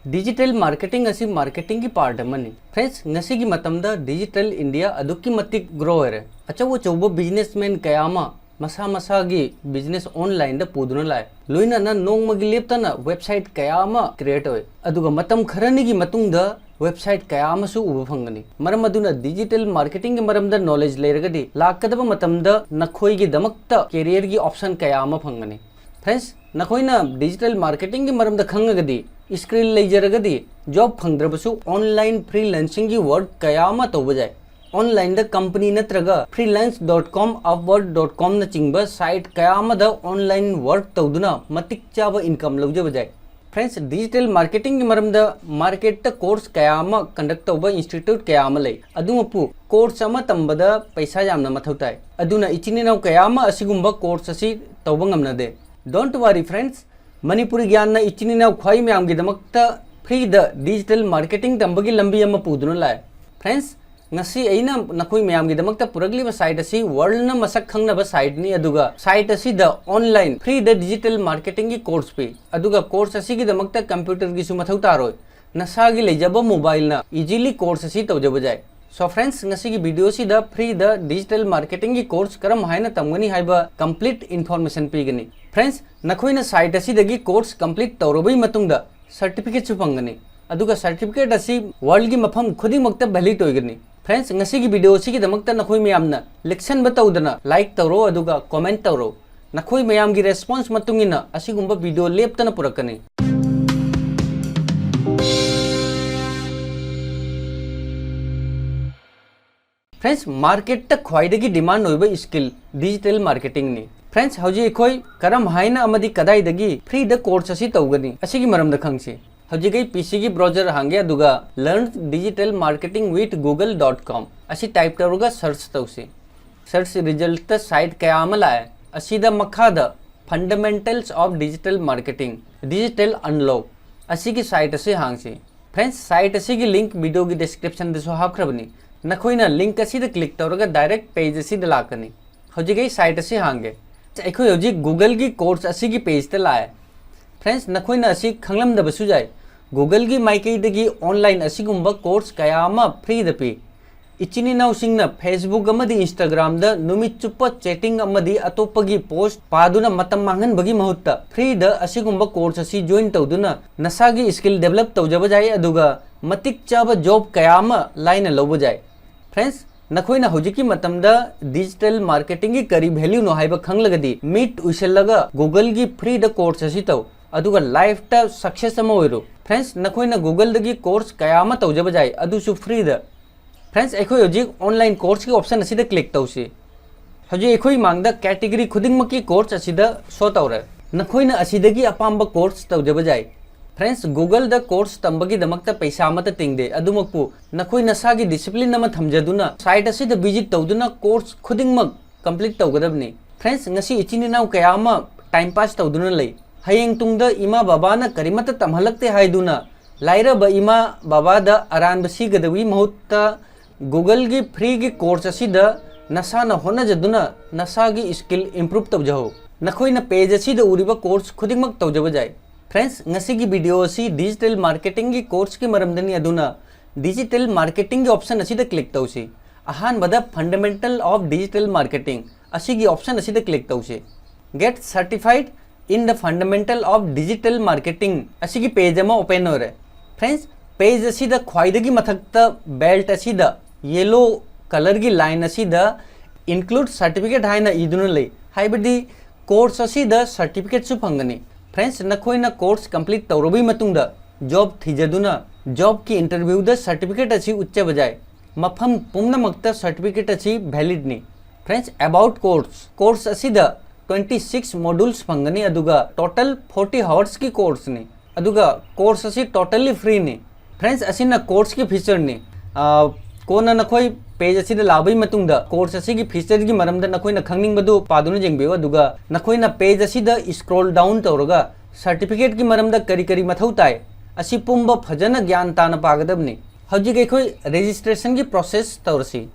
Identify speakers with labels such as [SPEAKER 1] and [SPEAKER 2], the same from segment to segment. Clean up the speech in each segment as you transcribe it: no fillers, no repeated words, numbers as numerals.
[SPEAKER 1] Digital marketing असी marketing की part अमनी friends ngasi gi matamda digital India अदुक्की मतिक ग्रो है अचौब अचौब बिजनेसमैन कयामा मसा मसा की बिजनेस ऑनलाइन पुदुना लाए लोइना नोंगमगी लेप्तना वेबसाइट कयामा क्रिएट होय अदुगा मतम खरनिगी मतुंगदा वेबसाइट कयामसु उब फंगनी मरम अदुना डिजिटल मार्केटिंग के मरमदा नॉलेज लेरगदी लाकदब मतमदा नखोइगी दमक्ता कैरियर की ऑप्शन कयामा फंगनी फ्रेंड्स नखोइना डिजिटल मार्केटिंग के मरमदा खंगगदी स्क्रीन लेजरगदी जॉब फंगद्रबसु ऑनलाइन फ्रीलांसिंग की वर्क कयामा तौब जाए ऑनलाइन द कंपनी नत्रगा freelance.com upwork.com न चिंगब साइट कयामद ऑनलाइन वर्क तौदुना मतिक चाब इनकम लौजब जाए फ्रेंड्स डिजिटल मार्केटिंग की मरमदा मार्केट कोर्स कयामा कंडक्ट तौब इंस्टीट्यूट कयामा लई अदुमपु कोर्स अमा तंबदा पैसा यामना मथौ ताई अदुना इचिनिनाव कयामा असिगुंबा कोर्स असी तौब ngamnade don't worry friends Manipuri ज्ञान इचिनिनाव ख्वाई म्याम गिदमक्ता फ्री द डिजिटल मार्केटिंग तंबगी लंबी अमा पुदुना लाए friends ngasi aina nakoi myam gidamakta puragliba site asi world na masak khangnaba site ni aduga site asi da online free the digital marketing ki course pe aduga course asi gidamakta computer gi su mathau taroi nasa gi lejaba mobile na easily course asi tawjaba jai so friends ngasi gi video si da free the digital marketing ki course karam haina tamgani haiba complete information pe gani friends nakoi na site asi dagi course complete tawrobai matungda certificate su pangani aduga certificate asi world gi mafam khudi makta valid hoigani friends ngasi gi video si gi damakta nakhoi mayamna lection batawdana like tawro aduga comment tawro nakhoi mayam gi response matungina asigumba video leptana purakani friends market त ख्वाइदगी demand होइबा skill digital marketing नि friends हौजी एखोई करम हाइना अमदी कदाइदगी फ्री द कोर्स असि तौगनी असिगी मरमदा खंगसी हौजी पीसी की ब्राउजर हांगे अदुगा learn digital marketing with google.com असी टाइप तौरगा सर्च तौसी सर्च रिजल्ट साइट कयाम लाए असीदा मखादा fundamentals of digital marketing digital unlock असी की साइट असी हांगसी फ्रेंड्स साइट असी की लिंक वीडियो की डिस्क्रिप्शन दसो हाखरबनी नखोइना लिंक असीदा क्लिक तौरगा डायरेक्ट पेज असीदा लाकनी हौजी साइट असी हांगे अखोई हौजी गूगल की कोर्स असी की पेज ते लाए फ्रेंड्स नखोइना असी खंगलमदबसु जाय गूगल की माइकईदगी ऑनलाइन असिगुंबा कोर्स कयामा फ्री द पी इचिनी नाउसिंगना फेसबुक अमदी इंस्टाग्राम द नुमित चुप्प चैटिंग अमदी अतोपगी पोस्ट पादुना मतम मांगन बगी महत्ता फ्री द असिगुंबा कोर्स असी जॉइन तौदुना नसागी स्किल डेवलप तौजब जाय अदुगा मतिक चाब जॉब कयामा लाइन लौब जाय फ्रेंड्स नखोइना हौजिकी मतमदा डिजिटल मार्केटिंग की करी वैल्यू नो हाइबा खंगलगदी मीट उइसलगा गूगल की फ्री द कोर्स असी तौ अदुगा लाइफ टा सक्सेस अमा ओइरो फ्रेंड्स नखोइना गूगल दगी कोर्स कयामा तौजब जाय अदुसु फ्री द फ्रेंड्स एखोई हौजिक ऑनलाइन कोर्स की ऑप्शन असिदा क्लिक तौसी हौजिक एखोई मांगदा कैटेगरी खुदिंगमकी कोर्स असिदा शो तौरे नखोइना असिदगी अपाम्बा कोर्स तौजब जाय फ्रेंड्स गूगल द कोर्स तंबगी दमक्ता पैसा अमता तिंगदे अदुमकु नखोइ नसागी डिसिप्लिन अमा थमजदुना साइट असिदा विजिट तौदुना कोर्स खुदिंगमक कंप्लीट तौगदबनी फ्रेंड्स ngasi इचिनिनाव कयामा टाइम पास तौदुना लई हयेंग तुंगद इमा बाबाना करिमत तमहलक्ते हाइदुना लाइरब इमा बाबादा अरानब सिगदवी महत्ता गूगल की फ्री की कोर्स असिदा नसाना होनजदुना नसागी स्किल इंप्रूव तौजहो नखोइना पेज असिदा उरिबा कोर्स खुदिंगमक तौजब जाय फ्रेंड्स ngasi की वीडियो असी डिजिटल मार्केटिंग की कोर्स की मरमदनी अदुना डिजिटल मार्केटिंग की ऑप्शन असिदा क्लिक तौसी अहानबदा फंडामेंटल ऑफ डिजिटल मार्केटिंग असी की ऑप्शन असिदा क्लिक तौसी get certified in the fundamental of digital marketing असी की पेज अमा ओपन हो रहे फ्रेंड्स पेज असीदा ख्वाइदगी मथक्ता बेल्ट असीदा येलो कलर की लाइन असीदा इंक्लूड सर्टिफिकेट हाइना इदुना लई हाइबदी कोर्स असीदा सर्टिफिकेट सु फंगनी फ्रेंड्स नखोइना कोर्स कंप्लीट तौरबी मतुंगदा जॉब थीजदुना जॉब की इंटरव्यू द सर्टिफिकेट असी उच्च बजाय मफम पुम्नमक्ता सर्टिफिकेट असी वैलिड नी फ्रेंड्स अबाउट कोर्स असीदा 26 मॉड्यूल्स फंगनी अदुगा टोटल 40 आवर्स की कोर्स ने अदुगा कोर्स असी टोटली फ्री ने फ्रेंड्स असिना कोर्स की फीचर ने कोना नखोई पेज असिदा लाबई मतुंगदा कोर्स असी की फीचर की मरमदा नखोइना खंगनिंगबदु पादुना जेंगबेव अदुगा नखोइना पेज असिदा स्क्रॉल डाउन तौरगा सर्टिफिकेट की मरमदा करी करी मथौ ताय असी पुंबा फजना ज्ञान ताना पागदबनी हौजिक एखोई रजिस्ट्रेशन की प्रोसेस तौरसी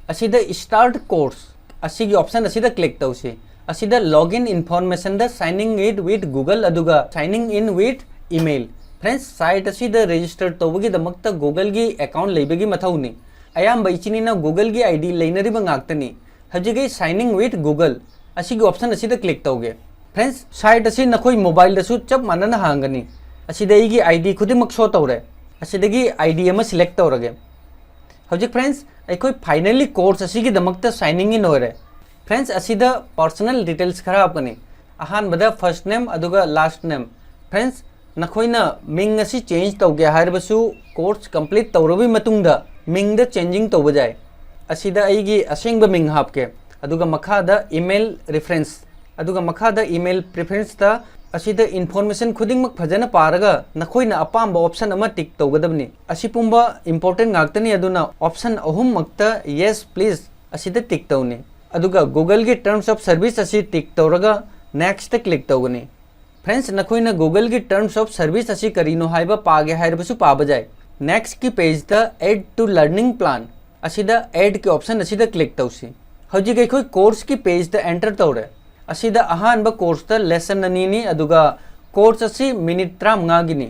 [SPEAKER 1] असिदा स्टार्ट कोर्स असी की ऑप्शन असिदा क्लिक तौसी असिदा लॉगिन इन्फॉर्मेशन द साइनिंग इन विथ गूगल अदुगा signing in with email friends site असीदा रजिस्टर तौबगीदमक्ता गूगल की अकाउंट लेबगी मथौनी अयाम्ब इचिनीना गूगल की आईडी लेनरिबा ngaktani हजिगै साइनिंग विथ गूगल असिगी ऑप्शन असिदा क्लिक तौगे फ्रेंड्स साइट असी नखोई मोबाइल दसु चप मानना हांगनी असिदैगी आईडी खुदिमक शो तौरे असिदगी आईडी अमा सिलेक्ट तौरगे हजिक फ्रेंड्स अखोई फाइनली कोर्स असिगीदमक्ता साइनिंग इन होरे फ्रेंड्स असिदा पर्सनल डिटेल्स खरा अपनी अहानबदा फर्स्ट नेम अदुगा लास्ट नेम फ्रेंड्स नखोइना मिंग असी चेंज तौगे हारबसु कोर्स कंप्लीट तौरबी मतुंगदा मिंग द चेंजिंग तौब जाय असिदा अइगी असेंग मिंग हापके अदुगा मखादा ईमेल रेफरेंस अदुगा मखादा ईमेल प्रेफरेंस ता असिदा इन्फॉर्मेशन खुदिंगमक फजना पारगा नखोइना अपाम्बा ऑप्शन अमा टिक तौगदबनी असी पुंबा इंपोर्टेंट ngaktani aduna ऑप्शन अहुम मक्ता यस प्लीज असिदा टिक तौनी अदुगा गूगल की टर्म्स ऑफ सर्विस असी टिक तौरगा नेक्स्ट क्लिक तौगनी फ्रेंड्स नखोइना गूगल की टर्म्स ऑफ सर्विस असी करीनो हाइबा पागे हाइबसु पाबा जाय नेक्स्ट की पेज द एड टू लर्निंग प्लान असिदा एड की ऑप्शन असिदा क्लिक तौसी हौजिक अखोई कोर्स की पेज द एंटर तौरे असिदा अहानबा कोर्स द लेसन अनीनी अदुगा कोर्स असी मिनिट 35 गिनी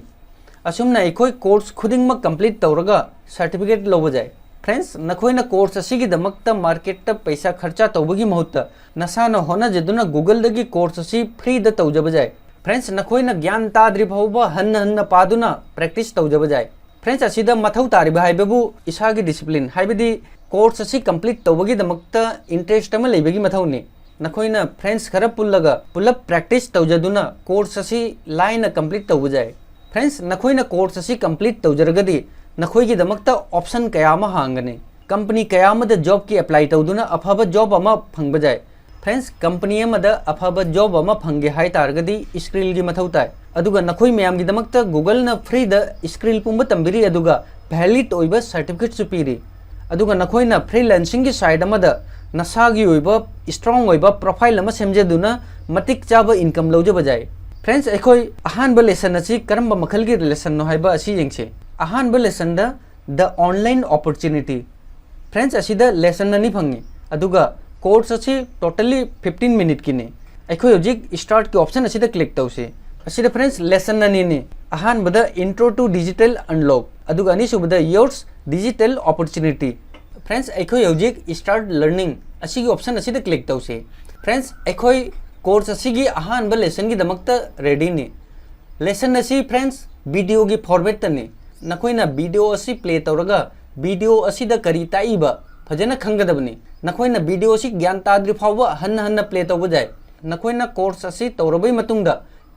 [SPEAKER 1] असुमना अखोई कोर्स खुदिंगमक कंप्लीट तौरगा सर्टिफिकेट लौब जाय फ्रेंड्स नखोइना कोर्स असिगीदमक्ता मार्केट पैसा खर्चा तौबगी महत्ता नसाना होनाजदुना गूगल दगी कोर्स असी फ्री द तौजब जाय फ्रेंड्स नखोइना ज्ञान ताद्रि फाउबा हन्न हन्न पादुना प्रैक्टिस तौजब जाय फ्रेंड्स असिदा मथौ तारिबा हाइबबु इसागी डिसिप्लिन हाइबदी कोर्स असी कंप्लीट तौबगीदमक्ता इंटरेस्ट अमा लेबगी मथौनी नखोइना फ्रेंड्स खरा पुल्लगा पुल्लप प्रैक्टिस तौजदुना कोर्स असी लाइन कंप्लीट तौब जाय फ्रेंड्स नखोइना कोर्स असी कंप्लीट तौजरगदी नखोइगीदमक्ता ऑप्शन कयामा हांगने कंपनी कयामद जॉब की अप्लाई तौदुना अफब जॉब अमा फंगब जाय फ्रेंड्स कंपनी अमदा अफब जॉब अमा फंगे हाय तारगदी स्किल की मथौ ताय अदुगा नखोइ मयामगीदमक्ता गूगल न फ्री द स्किल पुंब तंबिरी अदुगा वैलिड ओइबा सर्टिफिकेट सुपीरी अदुगा नखोइना फ्रीलांसिंग की साइड अमदा नसागी ओइबा स्ट्रांग ओइबा प्रोफाइल अमा सेमजेदुना मतिक चाबा इनकम लौजब जाय फ्रेंड्स अखोइ अहानबा लेसन असी करंबा मखलगी लेसन नो हाइबा असी यंगसे अहानबा लेसन द ऑनलाइन अपॉर्चुनिटी फ्रेंड्स असिदा लेसन ननी फंगी अदुगा कोर्स असी टोटली 15 मिनट की ने अखोइ होजिक स्टार्ट की ऑप्शन असिदा क्लिक तौसे असिदा फ्रेंड्स लेसन ननी ने अहानबदा इंट्रो टू डिजिटल अनलॉक अदुगा अनिसुबदा योर्स डिजिटल अपॉर्चुनिटी फ्रेंड्स अखोइ होजिक स्टार्ट लर्निंग असिगी ऑप्शन असिदा क्लिक तौसे फ्रेंड्स अखोइ कोर्स असिगी अहानबा लेसन की दमक्ता रेडी ने लेसन असी फ्रेंड्स वीडियो की फॉर्मेट तने नखोइना वीडियो असी प्ले तौरगा वीडियो असिदा करी ताइबा फजना खंगदबनी नखोइना वीडियो असी ज्ञान ताद्रि फाउबा हन्न हन्न प्ले तौब जाय नखोइना कोर्स असी तौरबै मतुंगदा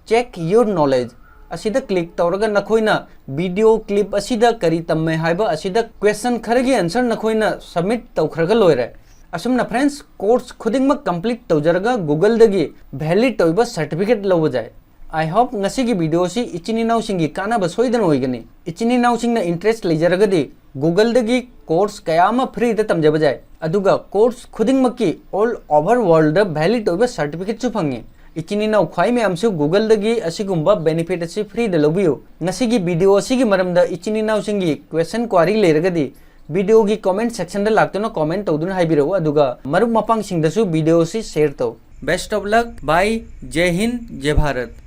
[SPEAKER 1] चेक योर नॉलेज असिदा क्लिक तौरगा नखोइना वीडियो क्लिप असिदा करी तम्मे हाइबा असिदा क्वेश्चन खरगी आंसर नखोइना सबमिट तौखरगा लोइरे असुमना फ्रेंड्स कोर्स खुदिंगमक कंप्लीट तौजरगा गूगल दगी वैलिड ओइबा सर्टिफिकेट लौब जाय आई होप ngasi वीडियो से इचिनी नाउसिंगी काना बसोइदन होइगनी इचिनी नाउसिंगना इंटरेस्ट लेजरगदी गूगल दगी कोर्स कयामा फ्री द तमजब जाय अदुगा कोर्स खुदिंगमकी ऑल ओवर वर्ल्ड द वैलिड ओइबा सर्टिफिकेट सु फंगी इचिनी नाउ ख्वाइ मैमसु गूगल दगी असिगुंबा बेनिफिट असी फ्री द लौबियो ngasi वीडियो असिगी मरमदा इचिनी नाउसिंगी क्वेश्चन क्वारी लेरगदी वीडियो की कमेंट सेक्शन द लाक्तुना कमेंट तौदुना हाइबिरो अदुगा मरुप मपांग सिंगदसु वीडियो से शेयर तौ बेस्ट ऑफ लक बाय जय हिंद जय भारत।